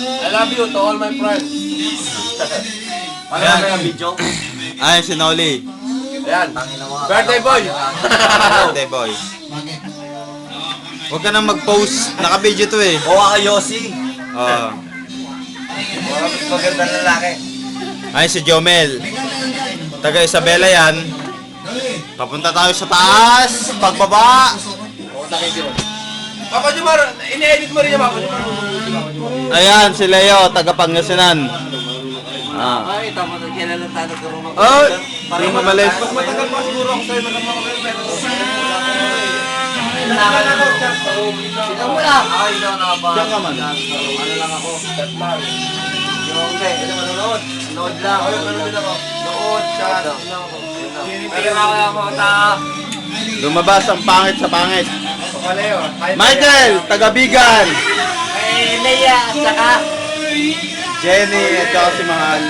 I love you to all my friends. Ano ba yung video? Ay, si Noli. Ayan. Birthday boy. Birthday boy. Huwag ka nang mag-post. Naka-video to eh. Oo, ka Yossi. Oo. Magandang lalaki. Ay, si Jomel. Taga Isabela yan. Papunta tayo sa taas. Pagbaba. Papa Jumar, ini-edit mo rin yan, Papa Jumar. Ayan, si Leo. Taga Pangasinan. Ah. Ay, tama na kilala tayo ng rumah. Oh, hindi mo malis. Mas matagal pa siguro ako sa'yo nagkakamagal, pero... Sino mo lang? Ay, ikaw na ba? Diyan ka man. Ano lang ako, tatlar. Yung okay. Ano manonood? Nood lang. Ako yung nanonood ako. Nood, chat, yun lang ako. Ay, mga tao. Lumabas ang pangit sa pangit. Pakaleo. Michael, taga Bigan. Ay, Leia, saka. Jenny, at saka si Mahal.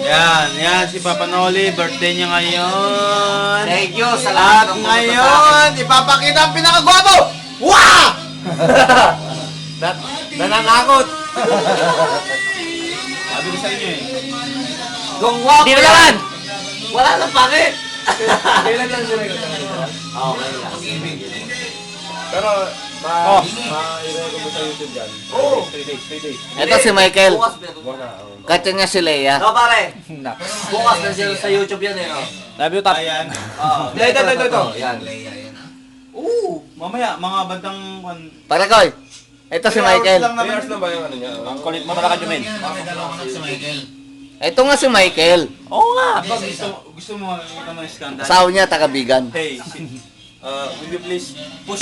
Yan si Papa Noli, birthday niya ngayon. Thank you, At salamat. ngayon, ipapakita ang pinakagwapo! Wah! Nananakot. Sabi ko sa inyo eh. Gongwak. Di naman. Wala nang pangit. Kailan yan sila yun? Okay lang. Pero, ma-i-record mo sa YouTube yan. Oo. 3 days. Ito si Michael. Buwan na, Kaya niya si Leia. No, pare. Bukas na siya sa YouTube yan eh. Oh. Love you, Tap. Ayan. Ito. Yan. Mamaya, mga bandang... Pare Koy. Ito si Michael. 3 hours lang ba yung ano niya? Ang kulit mo talaga, Jumel. Ito nga si Michael. Oo nga. Gusto mo makikita mo yung scandal? Asawa niya, taga Bigan. Hey, will you please push